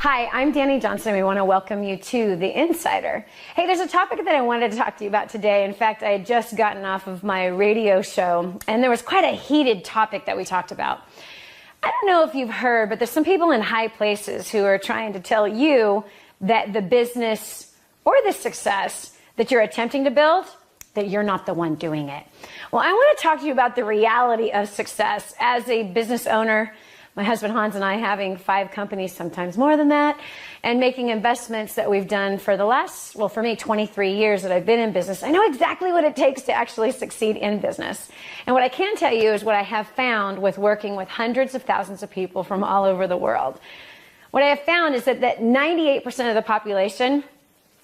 Hi, I'm Danny Johnson. We want to welcome you to The Insider. Hey, there's a topic that I wanted to talk to you about today. In fact, I had just gotten off of my radio show, and there was quite a heated topic that we talked about. I don't know if you've heard, but there's some people in high places who are trying to tell you that the business or the success that you're attempting to build, that you're not the one doing it. Well, I want to talk to you about the reality of success as a business owner. My husband Hans and I having 5 companies, sometimes more than that, and making investments that we've done for the last, well, for me, 23 years that I've been in business. I know exactly what it takes to actually succeed in business. And what I can tell you is what I have found with working with hundreds of thousands of people from all over the world. What I have found is that 98% of the population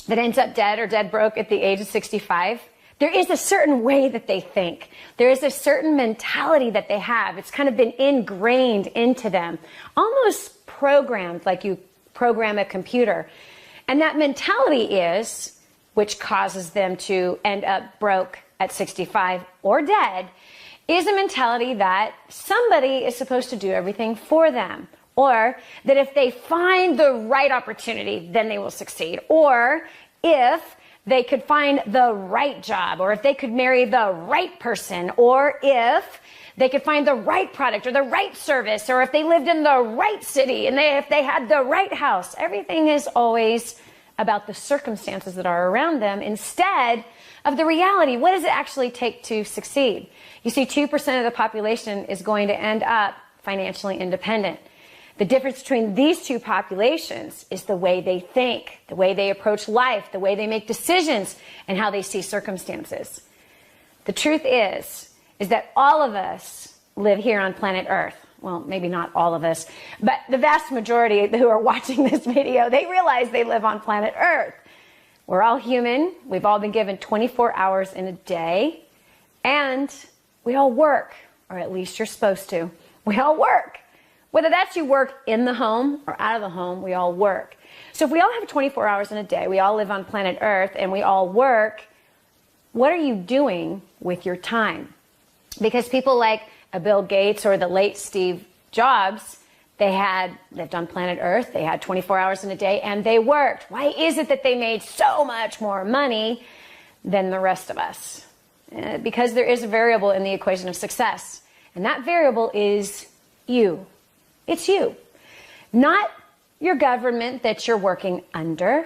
that ends up dead or dead broke at the age of 65, there is a certain way that they think. There is a certain mentality that they have. It's kind of been ingrained into them, almost programmed like you program a computer. And that mentality is, which causes them to end up broke at 65 or dead, is a mentality that somebody is supposed to do everything for them. Or that if they find the right opportunity, then they will succeed. Or if they could find the right job, or if they could marry the right person, or if they could find the right product or the right service, or if they lived in the right city and if they had the right house. Everything is always about the circumstances that are around them instead of the reality. What does it actually take to succeed? You see, 2% of the population is going to end up financially independent. The difference between these two populations is the way they think, the way they approach life, the way they make decisions, and how they see circumstances. The truth is that all of us live here on planet Earth. Well, maybe not all of us, but the vast majority who are watching this video, they realize they live on planet Earth. We're all human. We've all been given 24 hours in a day, and we all work, or at least you're supposed to. We all work. Whether that's you work in the home or out of the home, we all work. So if we all have 24 hours in a day, we all live on planet Earth, and we all work, what are you doing with your time? Because people like a Bill Gates or the late Steve Jobs, they lived on planet Earth, they had 24 hours in a day, and they worked. Why is it that they made so much more money than the rest of us? Because there is a variable in the equation of success, and that variable is you. It's you, not your government that you're working under,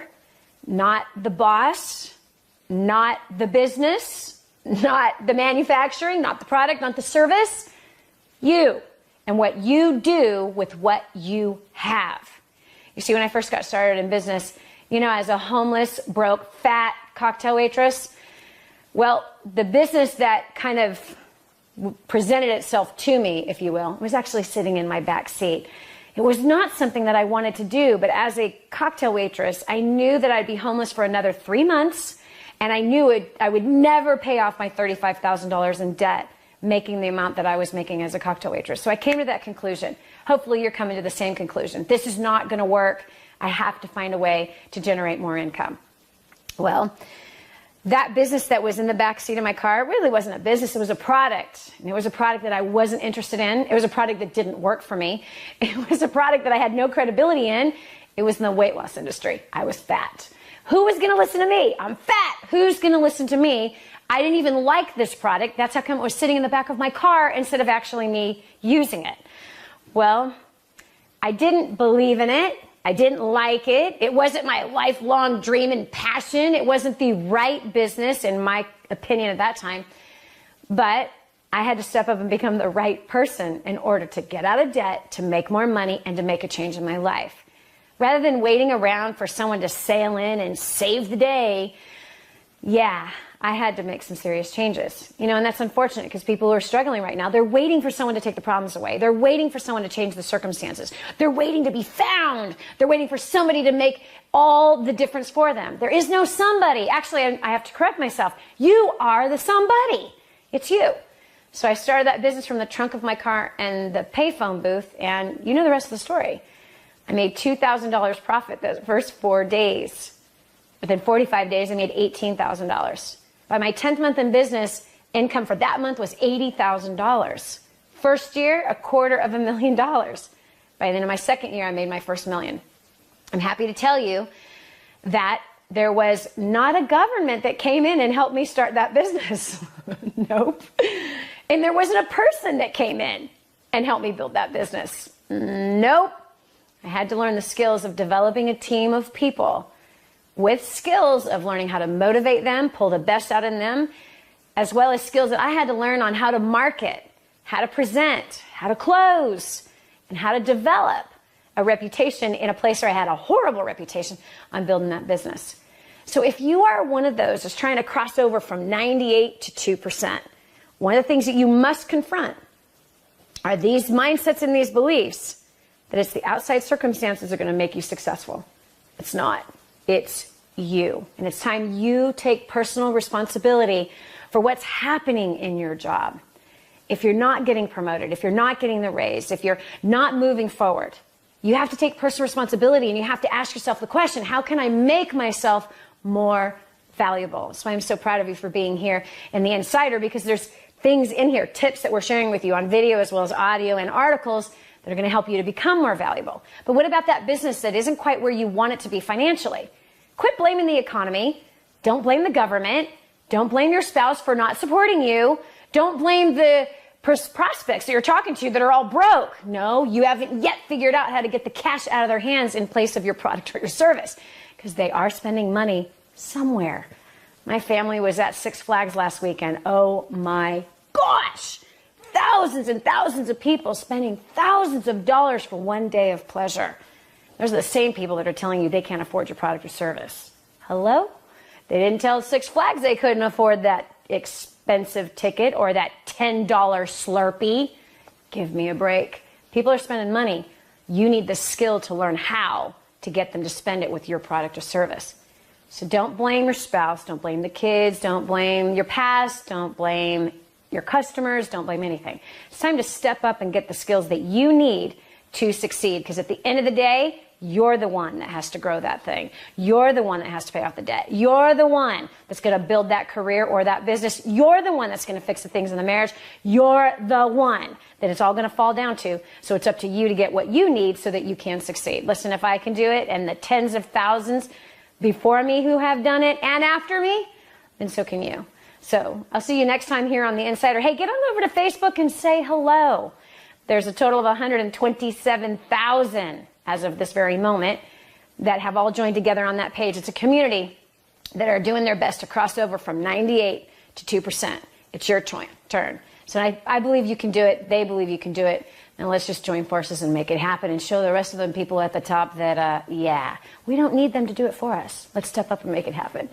not the boss, not the business, not the manufacturing, not the product, not the service. You and what you do with what you have. You see, when I first got started in business, as a homeless, broke, fat cocktail waitress, well, the business that kind of presented itself to me, if you will, was actually sitting in my back seat. It was not something that I wanted to do, but as a cocktail waitress, I knew that I'd be homeless for another 3 months, and I knew I would never pay off my $35,000 in debt, making the amount that I was making as a cocktail waitress. So I came to that conclusion. Hopefully you're coming to the same conclusion. This is not going to work. I have to find a way to generate more income. Well, that business that was in the back seat of my car really wasn't a business. It was a product. And it was a product that I wasn't interested in. It was a product that didn't work for me. It was a product that I had no credibility in. It was in the weight loss industry. I was fat. Who was going to listen to me? I'm fat. Who's going to listen to me? I didn't even like this product. That's how come it was sitting in the back of my car instead of actually me using it. Well, I didn't believe in it. I didn't like it. It wasn't my lifelong dream and passion. It wasn't the right business, in my opinion, at that time. But I had to step up and become the right person in order to get out of debt, to make more money, and to make a change in my life. Rather than waiting around for someone to sail in and save the day, I had to make some serious changes. And that's unfortunate because people who are struggling right now, they're waiting for someone to take the problems away. They're waiting for someone to change the circumstances. They're waiting to be found. They're waiting for somebody to make all the difference for them. There is no somebody. Actually, I have to correct myself. You are the somebody. It's you. So I started that business from the trunk of my car and the payphone booth, and you know the rest of the story. I made $2,000 profit those first 4 days. Within 45 days, I made $18,000. By my 10th month in business, income for that month was $80,000. First year, $250,000. By the end of my second year, I made my first $1 million. I'm happy to tell you that there was not a government that came in and helped me start that business. Nope. And there wasn't a person that came in and helped me build that business. Nope. I had to learn the skills of developing a team of people with skills of learning how to motivate them, pull the best out in them, as well as skills that I had to learn on how to market, how to present, how to close, and how to develop a reputation in a place where I had a horrible reputation on building that business. So if you are one of those that's trying to cross over from 98 to 2%, one of the things that you must confront are these mindsets and these beliefs that it's the outside circumstances that are going to make you successful. It's not. It's you. And it's time you take personal responsibility for what's happening in your job. If you're not getting promoted, if you're not getting the raise, if you're not moving forward, you have to take personal responsibility and you have to ask yourself the question, how can I make myself more valuable? So I'm so proud of you for being here in the Insider, because there's things in here, tips that we're sharing with you on video as well as audio and articles that are going to help you to become more valuable. But what about that business that isn't quite where you want it to be financially? Quit blaming the economy. Don't blame the government. Don't blame your spouse for not supporting you. Don't blame the prospects that you're talking to that are all broke. No, you haven't yet figured out how to get the cash out of their hands in place of your product or your service, because they are spending money somewhere. My family was at Six Flags last weekend. Oh my gosh. Thousands and thousands of people spending thousands of dollars for one day of pleasure. Those are the same people that are telling you they can't afford your product or service. Hello? They didn't tell Six Flags they couldn't afford that expensive ticket or that $10 Slurpee. Give me a break. People are spending money. You need the skill to learn how to get them to spend it with your product or service. So don't blame your spouse, don't blame the kids, don't blame your past, don't blame your customers, don't blame anything. It's time to step up and get the skills that you need to succeed, because at the end of the day, you're the one that has to grow that thing. You're the one that has to pay off the debt. You're the one that's going to build that career or that business. You're the one that's going to fix the things in the marriage. You're the one that it's all going to fall down to. So it's up to you to get what you need so that you can succeed. Listen, if I can do it and the tens of thousands before me who have done it and after me, then so can you. So I'll see you next time here on The Insider. Hey, get on over to Facebook and say hello. There's a total of 127,000 as of this very moment that have all joined together on that page. It's a community that are doing their best to cross over from 98 to 2%. It's your turn. So I believe you can do it. They believe you can do it. Now let's just join forces and make it happen and show the rest of them people at the top that, yeah, we don't need them to do it for us. Let's step up and make it happen.